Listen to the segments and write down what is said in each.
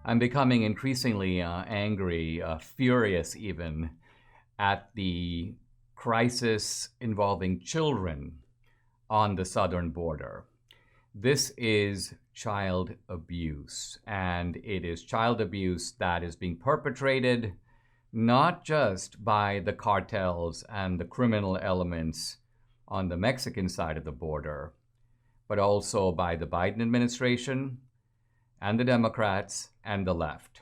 I'm becoming increasingly angry, furious even, at the crisis involving children on the southern border. This is child abuse, and it is child abuse that is being perpetrated not just by the cartels and the criminal elements on the Mexican side of the border, but also by the Biden administration and the Democrats and the left.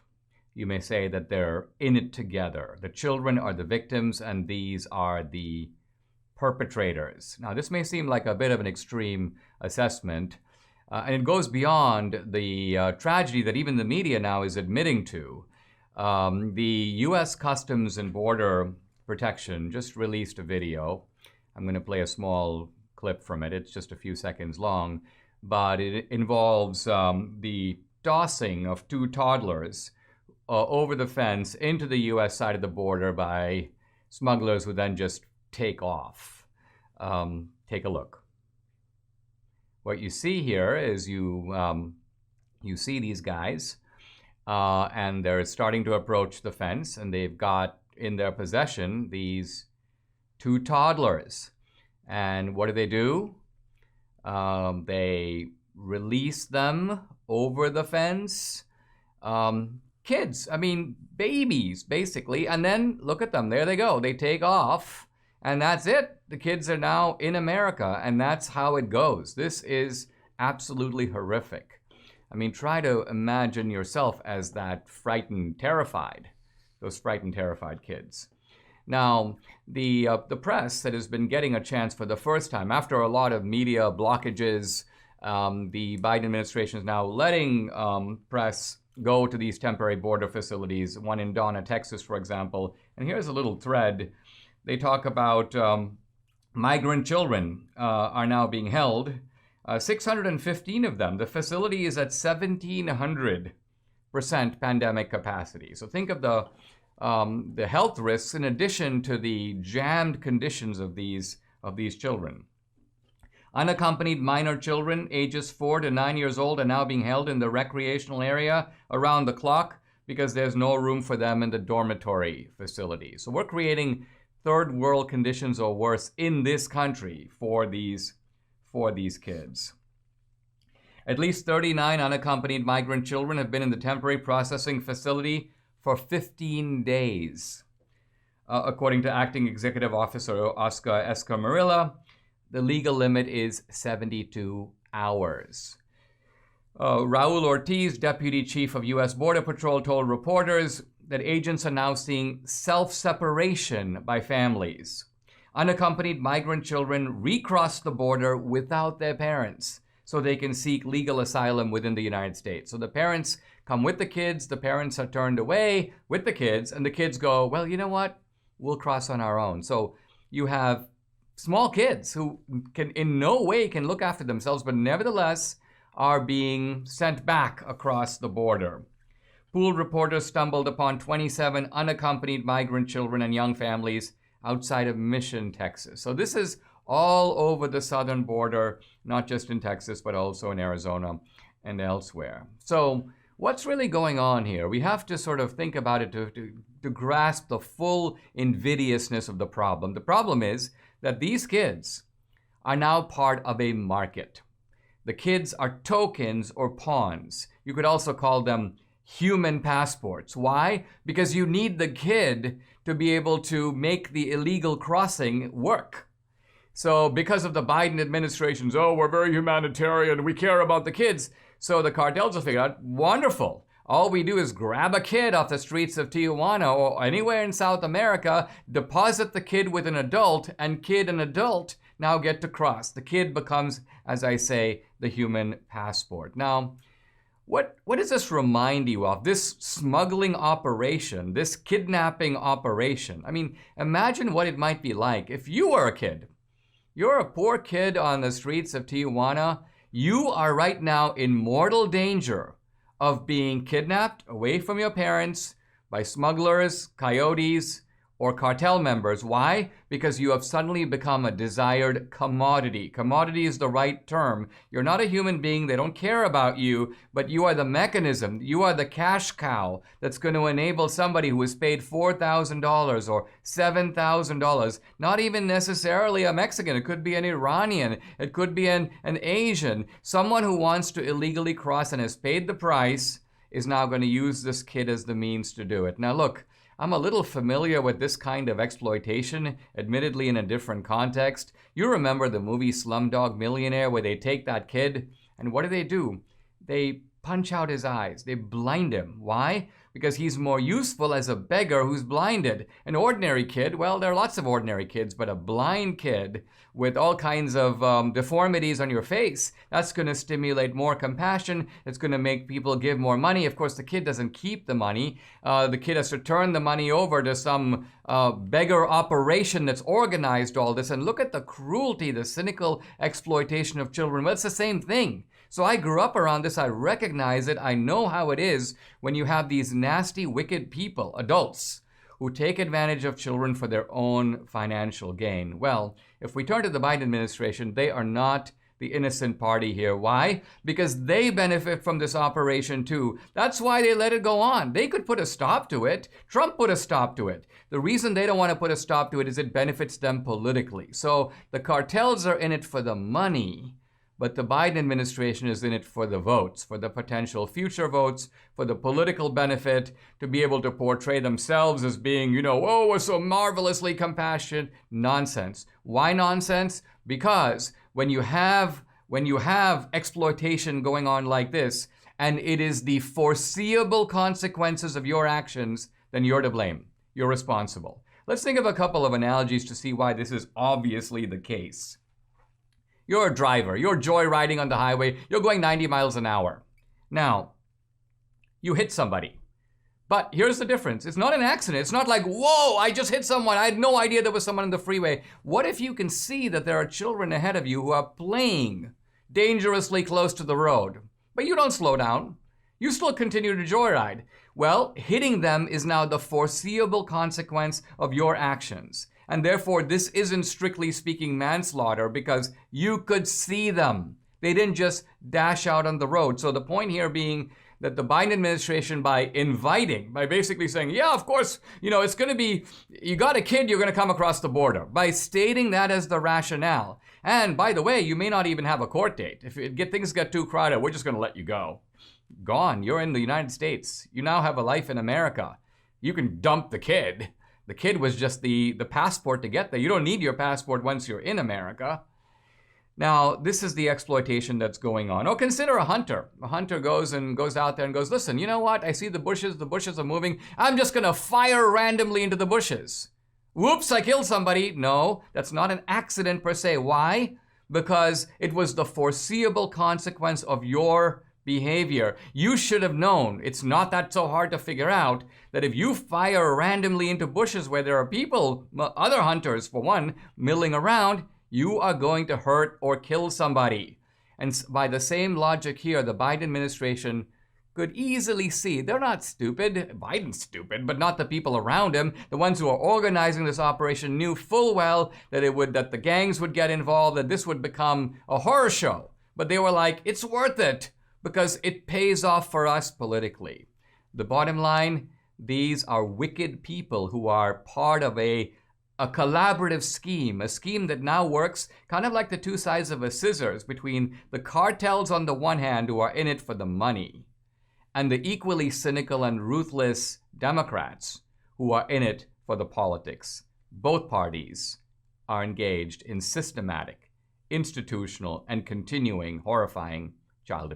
You may say that they're in it together. The children are the victims and these are the perpetrators. Now, this may seem like a bit of an extreme assessment, and it goes beyond the tragedy that even the media now is admitting to. The U.S. Customs and Border Protection just released a video. I'm going to play a small clip from it. It's just a few seconds long, but it involves the tossing of two toddlers over the fence into the U.S. side of the border by smugglers who then just take off. Take a look. What you see here is you see these guys, and they're starting to approach the fence, and they've got in their possession these two toddlers. And what do? They release them over the fence. Kids, I mean, babies, basically. And then look at them, there they go. They take off, and that's it. The kids are now in America, and that's how it goes. This is absolutely horrific. I mean, try to imagine yourself as that frightened, terrified, those frightened, terrified kids. Now, the press that has been getting a chance for the first time, after a lot of media blockages, the Biden administration is now letting press go to these temporary border facilities, one in Donna, Texas, for example. And here's a little thread. They talk about migrant children are now being held. 615 of them. The facility is at 1,700% pandemic capacity. So think of the health risks in addition to the jammed conditions of these children. Unaccompanied minor children ages 4 to 9 years old are now being held in the recreational area around the clock because there's no room for them in the dormitory facility. So we're creating third world conditions or worse in this country for these kids. At least 39 unaccompanied migrant children have been in the temporary processing facility for 15 days. According to Acting Executive Officer Oscar Escamilla, the legal limit is 72 hours. Raul Ortiz, Deputy Chief of U.S. Border Patrol, told reporters that agents are now seeing self-separation by families. Unaccompanied migrant children recross the border without their parents so they can seek legal asylum within the United States. So the parents come with the kids, the parents are turned away with the kids, and the kids go, well, you know what? We'll cross on our own. So you have small kids who can in no way can look after themselves, but nevertheless are being sent back across the border. Pool reporters stumbled upon 27 unaccompanied migrant children and young families outside of Mission, Texas. So this is all over the southern border, not just in Texas, but also in Arizona and elsewhere. So what's really going on here? We have to sort of think about it to grasp the full invidiousness of the problem. The problem is that these kids are now part of a market. The kids are tokens or pawns. You could also call them human passports. Why? Because you need the kid to be able to make the illegal crossing work. So because of the Biden administration's, oh, we're very humanitarian, we care about the kids, so the cartels will figure out, wonderful. All we do is grab a kid off the streets of Tijuana or anywhere in South America, deposit the kid with an adult, and kid and adult now get to cross. The kid becomes, as I say, the human passport. Now, what does this remind you of? This smuggling operation, this kidnapping operation. I mean, imagine what it might be like if you were a kid. You're a poor kid on the streets of Tijuana. You are right now in mortal danger of being kidnapped away from your parents by smugglers, coyotes, or cartel members. Why? Because you have suddenly become a desired commodity. Commodity is the right term. You're not a human being. They don't care about you, but you are the mechanism. You are the cash cow that's going to enable somebody who is paid $4,000 or $7,000, not even necessarily a Mexican. It could be an Iranian. It could be an Asian. Someone who wants to illegally cross and has paid the price is now going to use this kid as the means to do it. Now look, I'm a little familiar with this kind of exploitation, admittedly in a different context. You remember the movie Slumdog Millionaire, where they take that kid, and what do? They punch out his eyes. They blind him. Why? Because he's more useful as a beggar who's blinded. An ordinary kid, well, there are lots of ordinary kids, but a blind kid with all kinds of deformities on your face, that's going to stimulate more compassion. It's going to make people give more money. Of course, the kid doesn't keep the money. The kid has to turn the money over to some beggar operation that's organized all this. And look at the cruelty, the cynical exploitation of children. Well, it's the same thing. So I grew up around this. I recognize it. I know how it is when you have these nasty, wicked people, adults, who take advantage of children for their own financial gain. Well, if we turn to the Biden administration, they are not the innocent party here. Why? Because they benefit from this operation too. That's why they let it go on. They could put a stop to it. Trump put a stop to it. The reason they don't want to put a stop to it is it benefits them politically. So the cartels are in it for the money, but the Biden administration is in it for the votes, for the potential future votes, for the political benefit, to be able to portray themselves as being, oh, we're so marvelously compassionate. Nonsense. Why nonsense? Because when you have exploitation going on like this, and it is the foreseeable consequences of your actions, then you're to blame. You're responsible. Let's think of a couple of analogies to see why this is obviously the case. You're a driver. You're joyriding on the highway. You're going 90 miles an hour. Now, you hit somebody. But here's the difference. It's not an accident. It's not like, whoa, I just hit someone. I had no idea there was someone on the freeway. What if you can see that there are children ahead of you who are playing dangerously close to the road, but you don't slow down? You still continue to joyride. Well, hitting them is now the foreseeable consequence of your actions. And therefore, this isn't strictly speaking manslaughter because you could see them. They didn't just dash out on the road. So the point here being that the Biden administration, by basically saying, yeah, of course, it's going to be, you got a kid, you're going to come across the border, by stating that as the rationale. And by the way, you may not even have a court date. If things get too crowded, we're just going to let you go. Gone. You're in the United States. You now have a life in America. You can dump the kid. The kid was just the passport to get there. You don't need your passport once you're in America. Now, this is the exploitation that's going on. Oh, consider a hunter. A hunter goes out there and goes, listen, you know what? I see the bushes are moving. I'm just going to fire randomly into the bushes. Whoops, I killed somebody. No, that's not an accident per se. Why? Because it was the foreseeable consequence of your behavior. You should have known. It's not that so hard to figure out that if you fire randomly into bushes where there are people, other hunters for one, milling around, you are going to hurt or kill somebody. And by the same logic here, the Biden administration could easily see they're not stupid. Biden's stupid, but not the people around him. The ones who are organizing this operation knew full well that that the gangs would get involved, that this would become a horror show. But they were like, it's worth it because it pays off for us politically. The bottom line, these are wicked people who are part of a collaborative scheme, a scheme that now works kind of like the two sides of a scissors between the cartels on the one hand who are in it for the money and the equally cynical and ruthless Democrats who are in it for the politics. Both parties are engaged in systematic, institutional, and continuing horrifying child abuse.